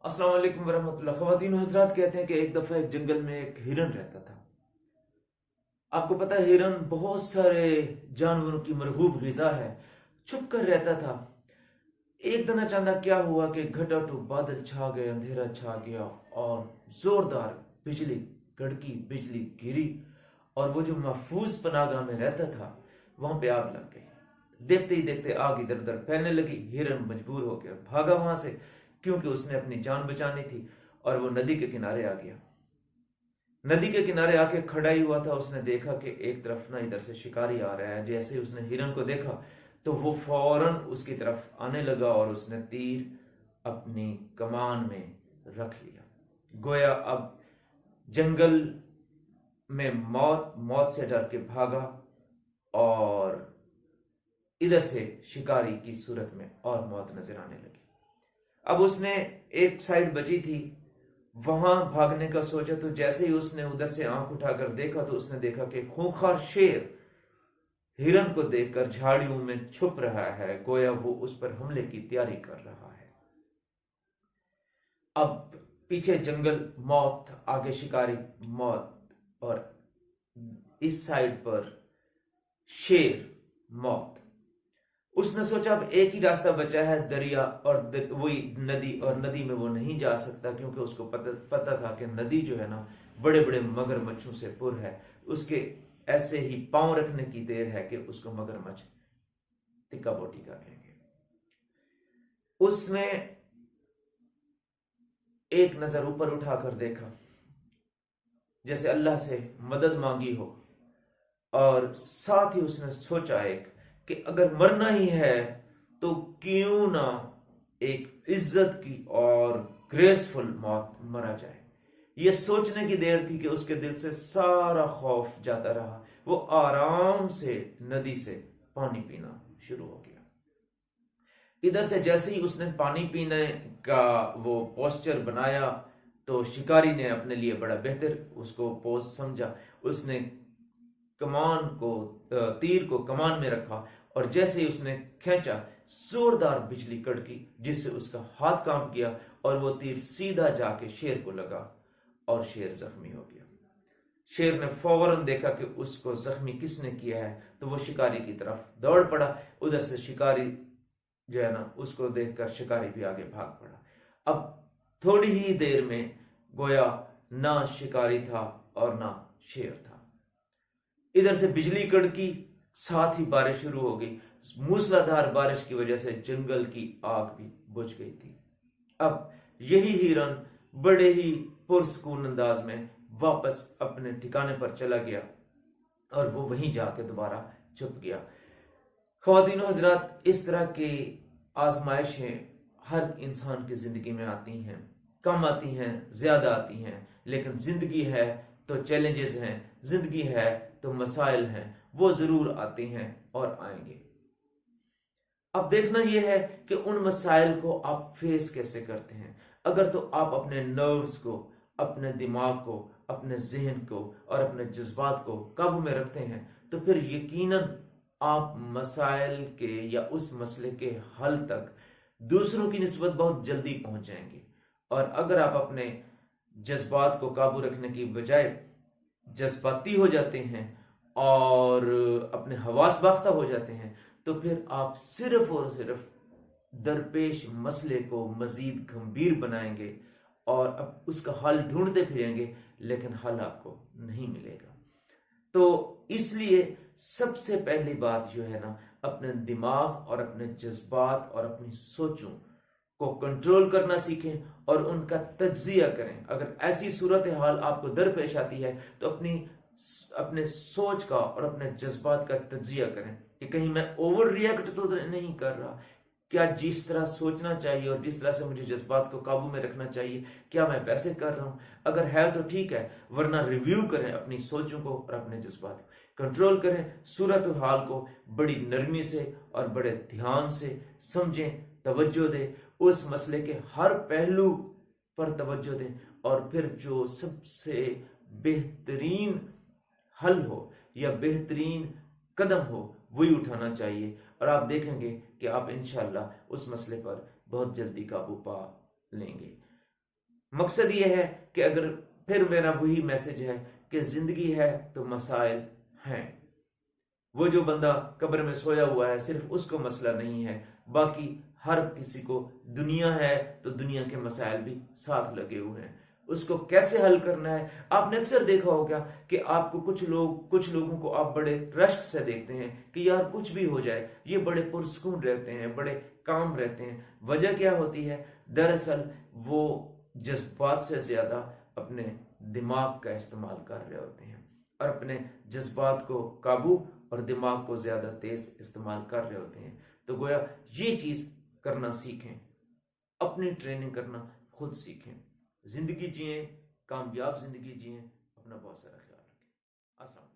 अस्सलाम वालेकुम वरहमतुल्लाह। ख़वातीन हज़रात, कहते हैं कि एक दफ़ा एक जंगल में एक हिरन रहता था। आपको पता है हिरन बहुत सारे जानवरों की मरगूब ग़िज़ा है, छुप कर रहता था। एक दिन अचानक क्या हुआ कि घटाटू बादल छा गए, अंधेरा छा गया और ज़ोरदार बिजली कड़की, बिजली गिरी और वो जो महफूज पनाहगाह में रहता था वहां पे आग लग गई। देखते ही देखते आग इधर उधर फैलने लगी। हिरन मजबूर होकर भागा वहां से, क्योंकि उसने अपनी जान बचानी थी, और वो नदी के किनारे आ गया। नदी के किनारे आके खड़ा ही हुआ था। उसने देखा कि एक तरफ ना इधर से शिकारी आ रहा है। जैसे उसने हिरन को देखा तो वो फौरन उसकी तरफ आने लगा और उसने तीर अपनी कमान में रख लिया। गोया अब जंगल में मौत मौत से डर के भागा और इधर से शिकारी की सूरत में और मौत नजर आने लगी। अब उसने एक साइड बची थी, वहां भागने का सोचा, तो जैसे ही उसने उधर से आंख उठाकर देखा तो उसने देखा कि खूंखार शेर हिरन को देखकर झाड़ियों में छुप रहा है। गोया वो उस पर हमले की तैयारी कर रहा है। अब पीछे जंगल मौत, आगे शिकारी मौत, और इस साइड पर शेर मौत। उसने सोचा अब एक ही रास्ता बचा है, दरिया और वही नदी, और नदी में वो नहीं जा सकता क्योंकि उसको पता था कि नदी जो है ना बड़े बड़े मगरमच्छों से पुर है। उसके ऐसे ही पांव रखने की देर है कि उसको मगरमच्छ टिक्का बोटी कर लेंगे। उसने एक नजर ऊपर उठाकर देखा, जैसे अल्लाह से मदद मांगी हो, और साथ ही उसने सोचा एक कि अगर मरना ही है तो क्यों ना एक इज्जत की और ग्रेसफुल मौत मरा जाए। यह सोचने की देर थी कि उसके दिल से सारा खौफ जाता रहा। वो आराम से नदी से पानी पीना शुरू हो गया। इधर से जैसे ही उसने पानी पीने का वो पोस्चर बनाया तो शिकारी ने अपने लिए बड़ा बेहतर उसको पोज समझा। उसने कमान को, तीर को कमान में रखा, और जैसे ही उसने खींचा जोरदार बिजली कड़की, जिससे उसका हाथ कांप गया और वो तीर सीधा जाके शेर को लगा और शेर जख्मी हो गया। शेर ने फौरन देखा कि उसको जख्मी किसने किया है, तो वो शिकारी की तरफ दौड़ पड़ा। उधर से शिकारी जो है ना, उसको देखकर शिकारी भी आगे भाग पड़ा। अब थोड़ी ही देर में गोया ना शिकारी था और ना शेर था। इधर से बिजली कड़की, साथ ही बारिश शुरू हो गई। मूसलाधार बारिश की वजह से जंगल की आग भी बुझ गई थी। अब यही हिरन बड़े ही पुरसकून अंदाज में वापस अपने ठिकाने पर चला गया और वो वहीं जाके दोबारा छुप गया। ख्वातीनो हजरात, इस तरह की आजमाइशें हर इंसान की जिंदगी में आती हैं, कम आती हैं, ज्यादा आती हैं, लेकिन जिंदगी है तो चैलेंजेस हैं, जिंदगी है तो मसाइल हैं, वो जरूर आते हैं और आएंगे। अब देखना यह है कि उन मसाइल को आप फेस कैसे करते हैं। अगर तो आप अपने नर्व्स को, अपने दिमाग को, अपने जहन को और अपने जज्बात को काबू में रखते हैं तो फिर यकीनन आप मसाइल के या उस मसले के हल तक दूसरों की निस्बत बहुत जल्दी पहुंच जाएंगे। और अगर आप अपने जज्बात को काबू रखने की बजाय जज्बाती हो जाते हैं और अपने हवास बाख्ता हो जाते हैं तो फिर आप सिर्फ और सिर्फ दरपेश मसले को मजीद गंभीर बनाएंगे और अब उसका हल ढूंढते फिरेंगे, लेकिन हल आपको नहीं मिलेगा। तो इसलिए सबसे पहली बात जो है ना, अपने दिमाग और अपने जज्बात और अपनी सोचों को कंट्रोल करना सीखें और उनका तज्जिया करें। अगर ऐसी सूरत हाल आपको दरपेश आती है तो अपने सोच का और अपने जज्बात का तज्जिया करें कि कहीं मैं ओवर रिएक्ट तो नहीं कर रहा, क्या जिस तरह सोचना चाहिए और जिस तरह से मुझे जज्बात को काबू में रखना चाहिए क्या मैं वैसे कर रहा हूं। अगर है तो ठीक है, वरना रिव्यू करें अपनी सोचों को और अपने जज्बात को कंट्रोल करें। सूरत हाल को बड़ी नरमी से और बड़े ध्यान से समझें, तवज्जो दें, उस मसले के हर पहलू पर तवज्जो दें, और फिर जो सबसे बेहतरीन हल हो या बेहतरीन कदम हो वही उठाना चाहिए। और आप देखेंगे कि आप इंशाल्लाह उस मसले पर बहुत जल्दी काबू पा लेंगे। مقصد یہ ہے کہ اگر پھر میرا وہی میسج ہے کہ زندگی ہے تو مسائل ہیں. وہ جو بندہ قبر میں سویا ہوا ہے صرف اس کو مسئلہ نہیں ہے، باقی ہر کسی کو دنیا ہے تو دنیا کے مسائل بھی ساتھ لگے ہوئے ہیں. اس کو کیسے حل کرنا ہے؟ آپ نے اکثر دیکھا ہوگا کہ آپ کو کچھ لوگوں کو آپ بڑے رشک سے دیکھتے ہیں کہ یار کچھ بھی ہو جائے یہ بڑے پرسکون رہتے ہیں، بڑے کام رہتے ہیں. وجہ کیا ہوتی ہے؟ دراصل وہ جذبات سے زیادہ اپنے دماغ کا استعمال کر رہے ہوتے ہیں اور اپنے جذبات کو قابو اور دماغ کو زیادہ تیز استعمال کر رہے ہوتے ہیں. تو گویا یہ چیز کرنا سیکھیں، اپنی ٹریننگ کرنا خود سیکھیں، زندگی جئیں، کامیاب زندگی جئیں. اپنا بہت سارا خیال رکھیں. السلام.